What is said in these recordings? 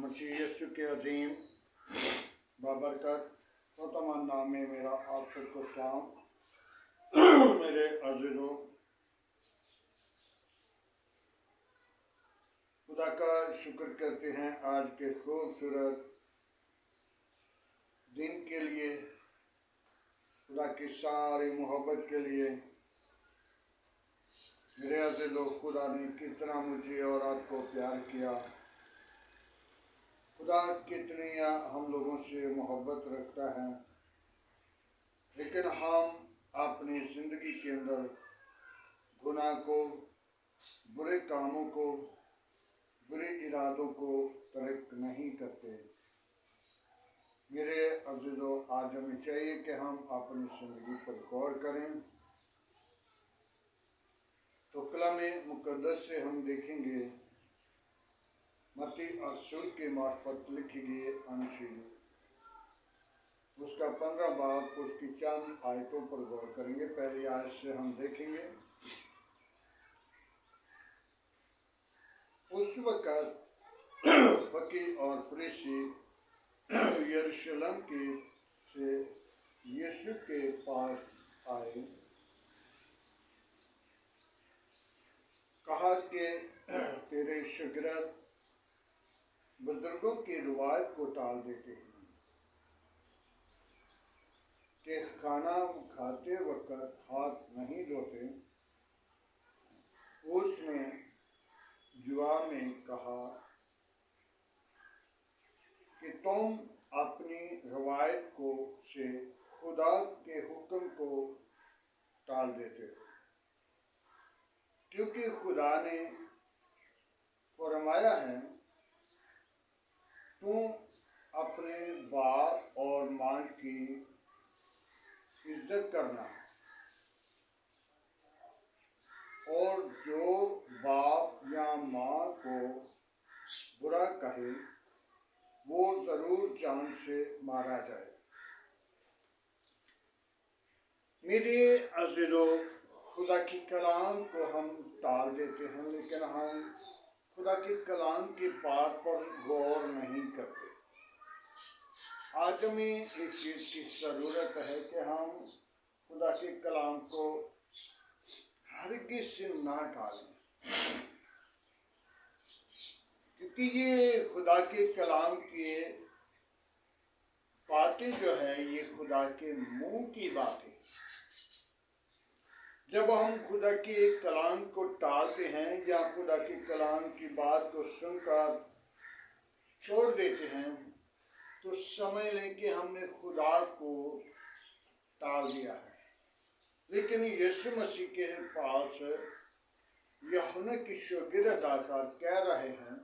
मसीह यीशु के अजीम बाबरकत तमाम नाम में मेरा आप सबको सलाम। मेरे अजीजों, खुदा का शुक्र करते हैं आज के खूबसूरत दिन के लिए, खुदा की सारी मोहब्बत के लिए। मेरे अजीजों, खुदा ने कितना मुझे और आपको प्यार किया, खुदा कितनी हम लोगों से मोहब्बत रखता है, लेकिन हम अपनी ज़िंदगी के अंदर गुनाह को, बुरे कामों को, बुरे इरादों को तर्क नहीं करते। मेरे अज़ीज़ों, आज हमें चाहिए कि हम अपनी ज़िंदगी पर गौर करें। तो कलामे मुक़द्दस से हम देखेंगे मत्ती रसूल के मार्फत लिखी गई अंजील, उसका 15 बाब, उसकी चंद आयतों पर गौर करेंगे। पहली आयत से हम देखेंगे, उस वक़्त फकीह और फरीसी यरूशलेम के से यीशु के पास आए, कहा कि तेरे शागिर्द बुजुर्गों की रिवायत को टाल देते हैं कि खाना खाते वक्त हाथ नहीं धोते। उसने जवाब में कहा कि तुम अपनी रिवायत को से खुदा के हुक्म को टाल देते हो, क्योंकि खुदा ने फरमाया है, तुम अपने बाप और माँ की इज्जत करना, और जो बाप या माँ को बुरा कहे वो ज़रूर जान से मारा जाए। मेरे अज़ीज़ों, खुदा की कलाम को हम टाल देते हैं, लेकिन हम खुदा के कलाम की बात पर गौर नहीं करते। आज हमें एक चीज़ की ज़रूरत है कि हम खुदा के कलाम को हरगिज़ से ना टालें, क्योंकि ये खुदा के कलाम की बातें जो है, ये खुदा के मुंह की बातें। जब हम खुदा के कलाम को टालते हैं या खुदा के कलाम की बात को सुनकर छोड़ देते हैं, तो समझ लें कि हमने खुदा को टाल दिया है। लेकिन यीशु मसीह के पास यूहन्ना के शागिर्द आकर कह रहे हैं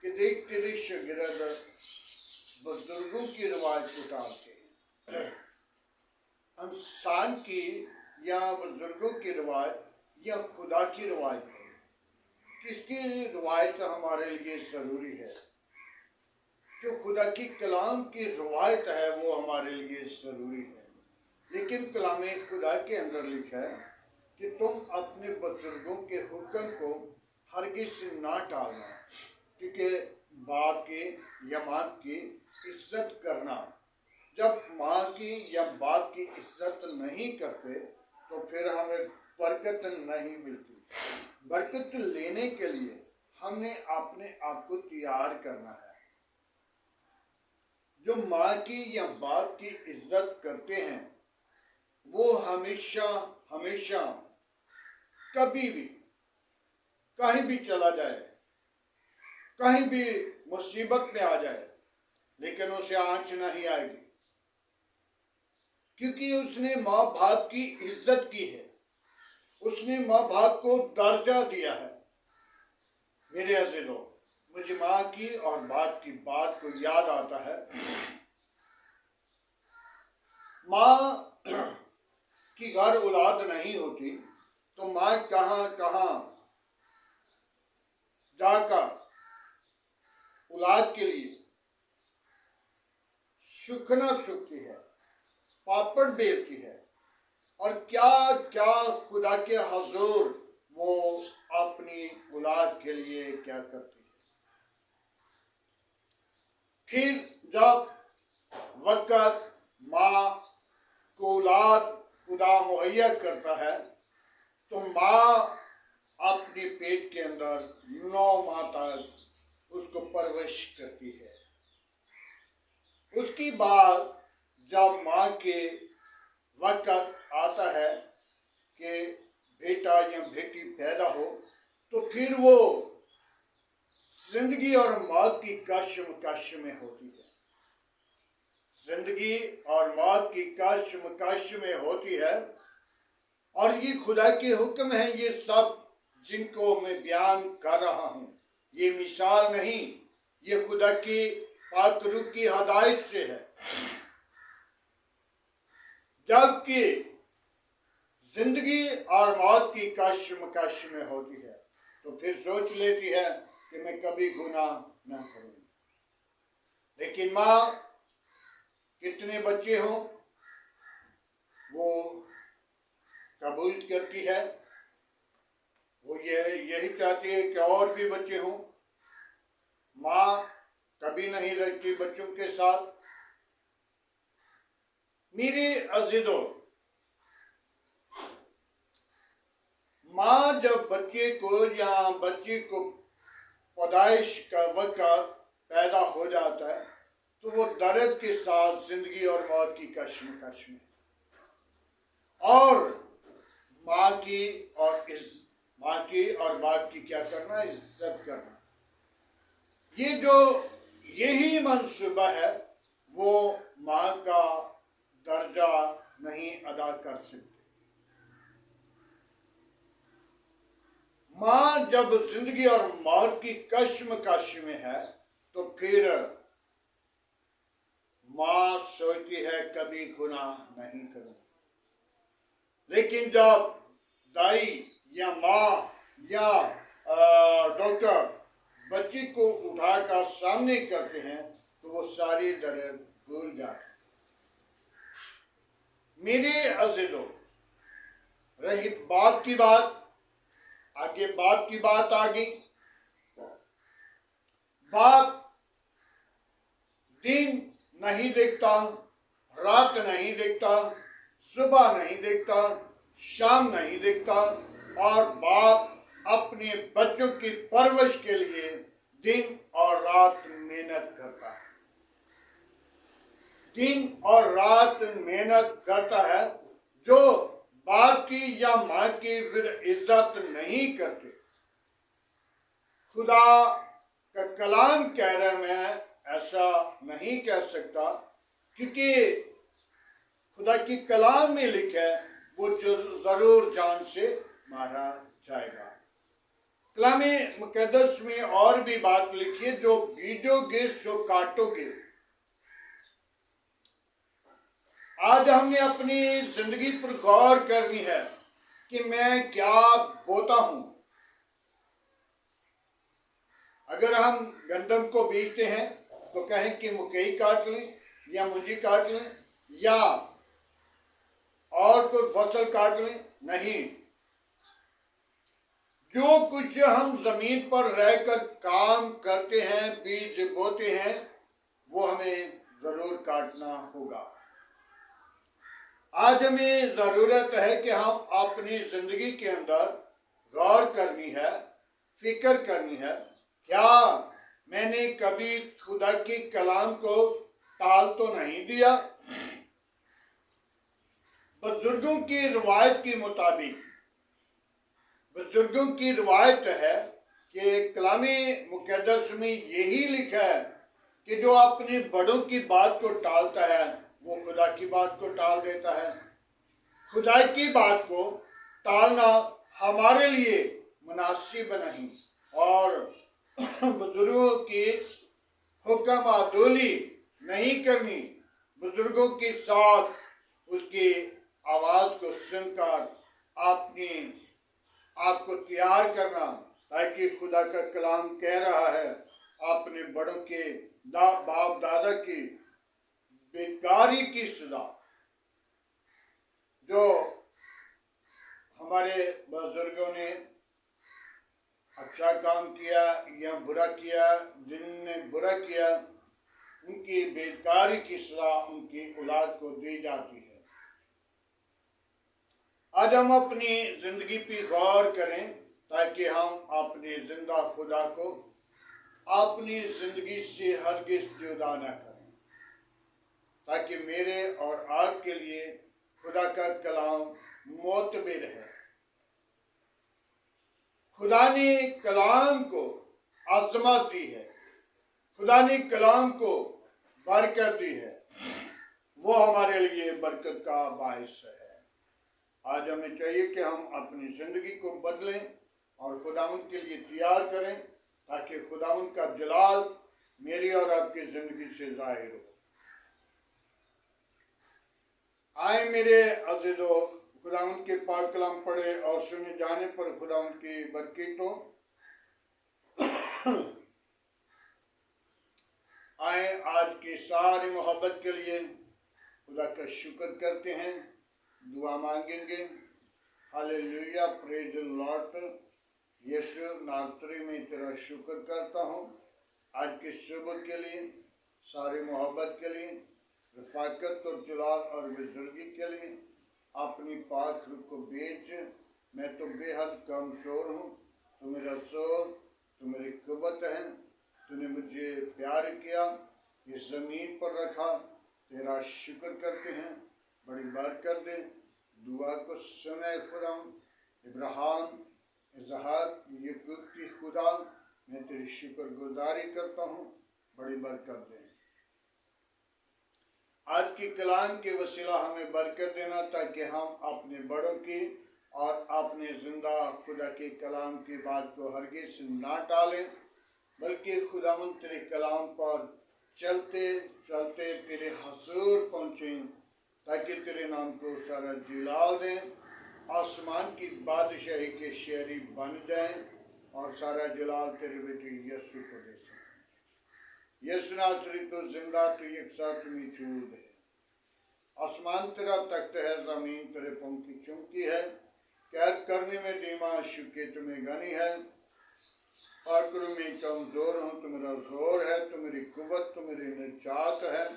कि देख, तेरे शागिर्द बुजुर्गों की रिवायत को टालते हैं। इंसान की या बुजुर्गों की रिवायत या खुदा की रिवायत है, किसकी रिवायत हमारे लिए ज़रूरी है? जो खुदा की कलाम की रिवायत है वो हमारे लिए ज़रूरी है। लेकिन कलाम खुदा के अंदर लिखा है कि तुम अपने बुजुर्गों के हुक्म को हरगिज़ ना टालना, क्योंकि बाप की या माँ की इज्जत करना। जब माँ की या बाप की इज्जत नहीं करते तो फिर हमें बरकत नहीं मिलती। बरकत लेने के लिए हमने अपने आप को तैयार करना है। जो माँ की या बाप की इज्जत करते हैं वो हमेशा हमेशा कभी भी कहीं भी चला जाए, कहीं भी मुसीबत में आ जाए, लेकिन उसे आँच नहीं आएगी, क्योंकि उसने माँ बाप की इज्जत की है, उसने माँ बाप को दर्जा दिया है। मेरे अज़ीज़ों, मुझे माँ की और बाप की बात को याद आता है। माँ की घर औलाद नहीं होती तो माँ कहाँ कहाँ जाकर औलाद के लिए सुखना सुखती है, पापड़ बेलती है, और क्या क्या खुदा के हजूर वो अपनी औलाद के लिए क्या करती है। फिर जब वक़्त माँ को औलाद खुदा मुहैया करता है तो माँ अपने पेट के अंदर 9 माह तक उसको परवरिश करती है। उसके बाद जब माँ के वक़्त आता है कि बेटा या बेटी पैदा हो तो फिर वो जिंदगी और मौत की कश्मकश में होती है। जिंदगी और मौत की कश्मकश में होती है और ये खुदा के हुक्म है, ये सब जिनको मैं बयान कर रहा हूँ, ये मिसाल नहीं, ये खुदा की पाक रूह की हदायत से है। जबकि जिंदगी और मौत की कश्मकश में होती है तो फिर सोच लेती है कि मैं कभी गुनाह न करूँगी। लेकिन माँ कितने बच्चे हों वो कबूल करती है, वो यही चाहती है कि और भी बच्चे हों। माँ कभी नहीं रहती बच्चों के साथ। मेरे अजीजों, माँ जब बच्चे को या बच्ची को पैदाइश का वक़्त पैदा हो जाता है तो वो दर्द के साथ जिंदगी और मौत की कश्मकश में, और माँ की और बाप की क्या करना, इज्जत करना। ये जो यही मंसूबा है वो माँ का दर्जा नहीं अदा कर सकते। माँ जब जिंदगी और मौत की कश्मकश में है तो फिर माँ सोचती है कभी गुनाह नहीं करूँ। लेकिन जब दाई या माँ या डॉक्टर बच्ची को उठाकर सामने करते हैं तो वो सारी दर्द भूल जाते हैं। मेरे अजीजों, रही बाप की बात, आगे बाप की बात आ गई। बाप दिन नहीं देखता, रात नहीं देखता, सुबह नहीं देखता, शाम नहीं देखता, और बाप अपने बच्चों की परवरिश के लिए दिन और रात मेहनत करता है। दिन और रात मेहनत करता है। जो बाप की या माँ की फिर इज्जत नहीं करते। खुदा का कलाम कह रहा है, मैं ऐसा नहीं कह सकता, क्योंकि खुदा की कलाम में लिखा है वो जो जरूर जान से मारा जाएगा। कलाम मुकद्दस में और भी बात लिखी है, जो बीजोगे सो काटोगे। आज हमने अपनी जिंदगी पर गौर करनी है कि मैं क्या बोता हूं। अगर हम गंदम को बीजते हैं तो कहें कि मकई काट लें या मुंजी काट लें या और कोई फसल काट लें, नहीं। जो कुछ हम जमीन पर रहकर काम करते हैं, बीज बोते हैं, वो हमें जरूर काटना होगा। आज हमें जरूरत है कि हम अपनी जिंदगी के अंदर गौर करनी है, फिक्र करनी है, क्या मैंने कभी खुदा के कलाम को टाल तो नहीं दिया। बुजुर्गों की रिवायत के मुताबिक, बुजुर्गों की रिवायत है कि कलाम मुकद्दस में यही लिखा है कि जो अपने बड़ों की बात को टालता है वो खुदा की बात को टाल देता है। खुदा की बात को टालना हमारे लिए मुनासिब नहीं, और बुजुर्गों की हुक्म अदोली नहीं करनी। बुजुर्गों के साथ उसकी आवाज़ को सुनकर आपको तैयार करना, ताकि खुदा का कलाम कह रहा है अपने बड़ों के बाप दादा की बेकारी की सजा। जो हमारे बुजुर्गों ने अच्छा काम किया या बुरा किया, जिनने बुरा किया उनकी बेकारी की सजा उनकी औलाद को दी जाती है। आज हम अपनी जिंदगी पे गौर करें ताकि हम अपने जिंदा खुदा को अपनी जिंदगी से हरगिज जुदा न करें, ताकि मेरे और आपके लिए खुदा का कलाम मोतबर है। खुदा ने कलाम को अजमत दी है, खुदा ने कलाम को बरकत दी है, वो हमारे लिए बरकत का बायस है। आज हमें चाहिए कि हम अपनी जिंदगी को बदलें और खुदावंद के लिए तैयार करें ताकि खुदावंद का जलाल मेरी और आपकी जिंदगी से जाहिर हो। आए मेरे अजीजों, खुदावंद के पाक कलाम पढ़े और सुने जाने पर खुदावंद की बरकतों आए आज की सारी मोहब्बत के लिए खुदा का शुक्र करते हैं, दुआ मांगेंगे। Hallelujah, praise the lord. यीशु नासरी में तेरा शुक्र करता हूँ आज के सुबह के लिए, सारी मोहब्बत के लिए, रफाकत और जलाल और बुजुर्गी के लिए। अपनी पाक रूह को भेज, मैं तो बेहद कमजोर हूँ, तो मेरा जोर, तो मेरी कुव्वत है। तूने मुझे प्यार किया, ये ज़मीन पर रखा, तेरा शुक्र करते हैं। बड़ी बरकत दे, दुआ को सुने खुदा। इब्राहिम, इसहाक, याकूब की खुदा, मैं तेरी शुक्रगुजारी करता हूँ, बड़ी बरकत दे। आज की कलाम के वसीला हमें बरकत देना ताकि हम अपने बड़ों की और अपने जिंदा खुदा के कलाम की बात को हरगिज़ ना टालें, बल्कि खुदावंद तेरे कलाम पर चलते चलते तेरे हजूर पहुँचें ताकि तेरे नाम को सारा जलाल दें, आसमान की बादशाही के शहरी बन जाएं और सारा जलाल तेरे बेटे यीशु को दे सकें। यीशु नासरी तो जिंदा, तो यकसा तुम्हें चूद है। आसमान तेरा तख्त है, जमीन तेरे पंख की चुमकी है। कैद करने में दीमा शुके तुम्हें गनी है। आकरू में कमजोर हूँ, तो मेरा जोर है, तो मेरी कुव्वत, तो मेरी निजात है।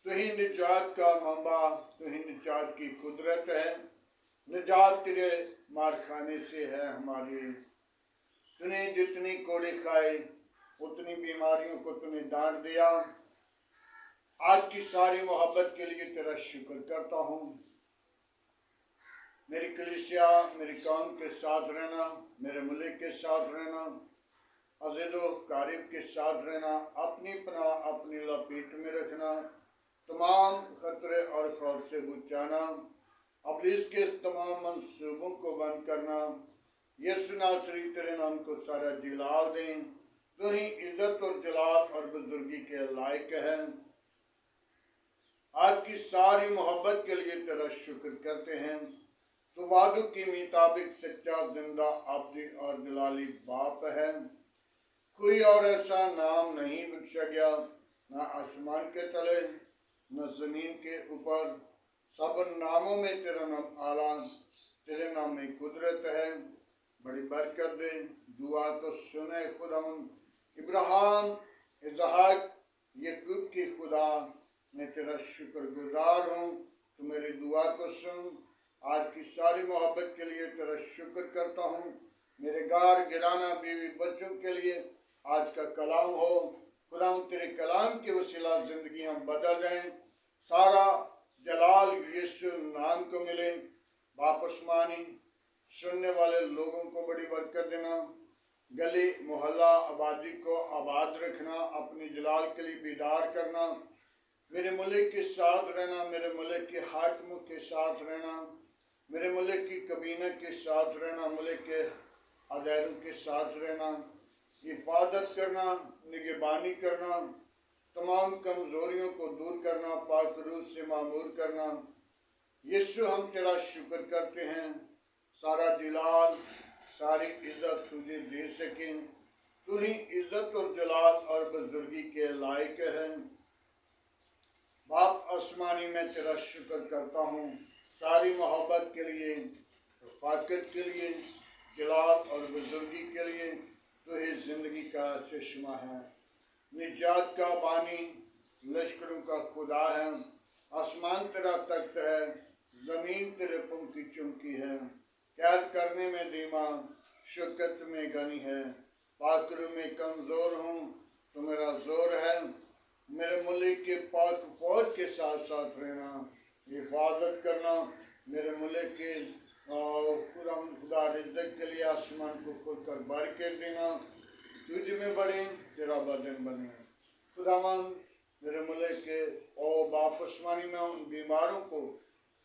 तो ही निजात का मंबा, तो ही निजात की कुदरत है। निजात तेरे मार खाने से है हमारी। तूने जितनी कोड़े खाए उतनी बीमारियों को तूने डांट दिया। आज की सारी मोहब्बत के लिए तेरा शुक्र करता हूँ। मेरी कलीसिया, मेरी कौम के साथ रहना, मेरे मुल्क के साथ रहना, अज़ीज़ो कारिब के साथ रहना, अपनी पनाह अपनी लपेट में रखना, तमाम खतरे और खौफ से बचाना, अब्लीस के तमाम मंसूबों को बंद करना। यीशु नासरी तेरे नाम को सारा जलाल दें, तो ही इज्जत और जलाल और बुजुर्गी के लायक है। आज की सारी मोहब्बत के लिए तेरा शुक्र करते हैं। तो वादों के मुताबिक सच्चा, जिंदा, अब्दी और जलाली बाप है। कोई और ऐसा नाम नहीं बख्शा गया, न आसमान के तले न जमीन के ऊपर। सब नामों में तेरा नाम आला, तेरे नाम में कुदरत है। बड़ी बरकत दे, दुआ को सुने खुदावंद। इब्राहिम, इसहाक, याकूब की खुदा, मैं तेरा शुक्रगुजार हूँ, तो मेरी दुआ को सुन। आज की सारी मोहब्बत के लिए तेरा शुक्र करता हूँ। मेरे गार गिराना बीवी बच्चों के लिए आज का कलाम हो। खुदा तेरे कलाम के वसीला जिंदगियाँ बदल जाएं, सारा जलाल यीशु नाम को मिले। वापस मानी सुनने वाले लोगों को बड़ी बरकत देना, गली मोहल्ला आबादी को आबाद रखना, अपने जलाल के लिए बेदार करना। मेरे मुल्क के साथ रहना, मेरे मुल्क के हाकिमों के साथ रहना, मेरे मुल्क की कबीना के साथ रहना, मुल्क के अदारों के साथ रहना, हिफाजत करना, निगहबानी करना, तमाम कमज़ोरियों को दूर करना, पाक रूह से मामूर करना। यीशु हम तेरा शुक्र करते हैं, सारा जलाल सारी इज्जत तुझे दे सकें। तू ही इज्जत और जलाल और बुजुर्गी के लायक है। बाप आसमानी, मैं तेरा शुक्र करता हूँ सारी मोहब्बत के लिए, रफ़ाकत के लिए, जलाल और बुजुर्गी के लिए। तो ही ज़िंदगी का चश्मा है। निजात का बानी, लश्करों का खुदा है। आसमान तेरा तख्त है, जमीन तेरे पंख की चौकी है। प्यार करने में धीमा, शौकत में गनी है। पाकरू में कमजोर हूँ तो मेरा जोर है। मेरे मुल्क के पाक फौज के साथ साथ रहना, हिफाजत करना। मेरे मुल्क के खुदा रिज़्क़ के लिए आसमान को खोल कर बरकत देना। तुझ में बढ़े, तेरा बदन बने। खुदावन, मेरे मुल्क के बापसमानी में उन बीमारों को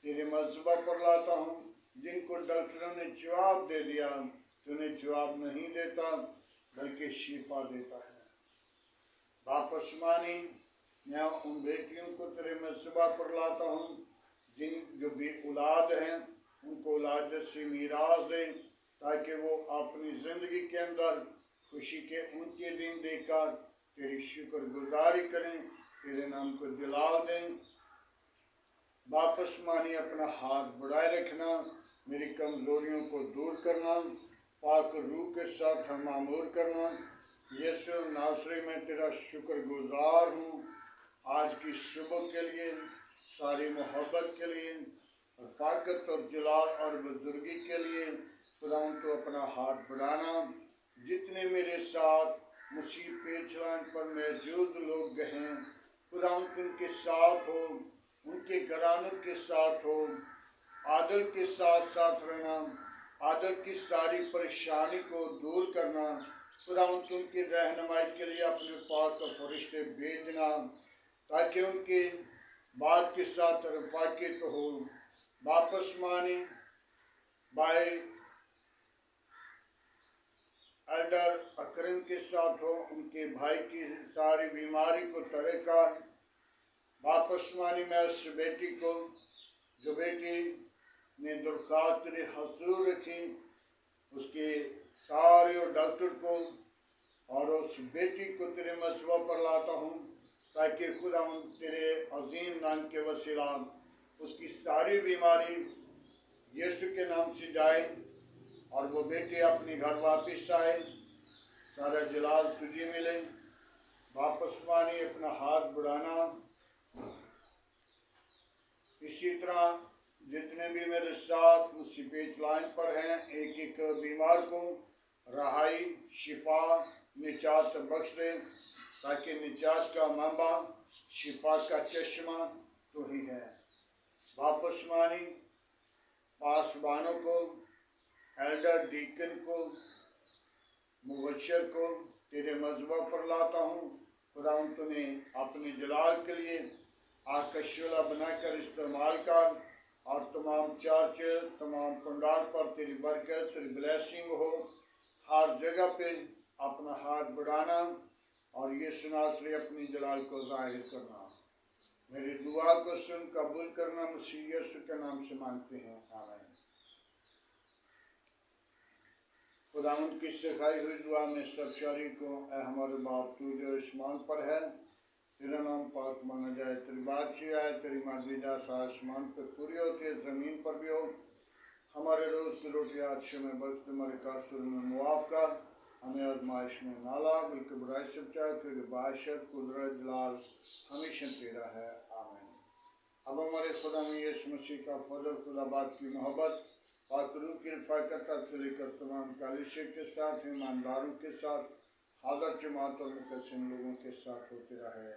तेरे मज़बा पर लाता हूँ जिनको डॉक्टरों ने जवाब दे दिया, तूने जवाब नहीं देता बल्कि शिफा देता है। बापसमानी, मैं उन बेटियों को तेरे मज़बा पर लाता हूँ जो भी औलाद हैं, उनको औलाद से मीरास दे, ताकि वो अपनी ज़िंदगी के अंदर खुशी के ऊंचे दिन देकर तेरी शुक्रगुजारी करें, तेरे नाम को जलाल दें। वापस मानी, अपना हाथ बढ़ाए रखना, मेरी कमज़ोरियों को दूर करना, पाक रूह के साथ हम मामूर करना। यीशु नासरी में तेरा शुक्रगुजार हूँ आज की सुबह के लिए, सारी मोहब्बत के लिए, रफ़ाकत और जलाल और बुजुर्गी के लिए। खुदा उनको अपना हाथ बढ़ाना। जितने मेरे साथ मुसीब पेचलान पर मौजूद लोग हैं, खुदा उनके साथ हो, उनके घरानों के साथ हो। आदल के साथ साथ रहना, आदल की सारी परेशानी को दूर करना। खुदा उनकी रहनुमाई के लिए अपने पाक फरिश्ते भेजना, ताकि उनके बात के साथ रफ़ाकत हो। वापस माने भाई एल्डर अकरम के साथ हो, उनके भाई की सारी बीमारी को तरे कर। वापस मानी, मैं उस बेटी को, जो बेटी ने दरख्वास्त तेरे हजूर रखी, उसके सारे डॉक्टर को और उस बेटी को तेरे मसवा पर लाता हूँ, ताकि खुदा तेरे अजीम नाम के वसीला उसकी सारी बीमारी यीशु के नाम से जाए और वो बेटी अपने घर वापस आए। सारा जलाल तुझे मिले। वापस मानी, अपना हाथ बढ़ाना। इसी तरह जितने भी मेरे साथ मुसीबत लाइन पर हैं, एक एक बीमार को रहाई, शिफा, निजात बख्श दे, ताकि निजात का मंबा, शिफा का चश्मा तो ही है। वापस मानी, पासबानों को, एल्डर डीकन को, मुबशर को तेरे मज़बा पर लाता हूँ। खुदा तुम्हें अपने जलाल के लिए आकशला बनाकर इस्तेमाल कर, और तमाम चर्च, तमाम पंडाल पर तेरी बरकत, तेरी ब्लेसिंग हो। हर जगह पे अपना हाथ बढ़ाना और ये सुनासरी अपनी जलाल को जाहिर करना। मेरी दुआ को सुन कबूल करना, मसीह यीशु के नाम से मांगते हैं, आमीन। खुदावंद की सिखाई हुई दुआ में सब शारी को, ऐ हमारे बाप तू जो आसमान पर है, तेरा नाम पाक माना जाए, तेरी बादशाही आए, तेरी मर्जी जैसा आसमान पर पूरी होती है ज़मीन पर भी हो। हमारे रोज़ की रोटी आज से में बख्श, हमारे कासुर में मुआफ़ कर, हमें आजमाइश में ना ला, बल्कि बुराई से बचा, तेरी बादशाहत, कुदरत, जलाल हमेशा तेरा है, आमीन। अब हमारे खुदा में यीशु मसीह का फजल, खुदा बाप की मोहब्बत, पाक रूह की रफ़ाकत अब से लेकर तमाम कलीसिया के साथ, ईमानदारों के साथ, हाज़र जमात और मुक़द्दसीन लोगों के साथ होते रहे।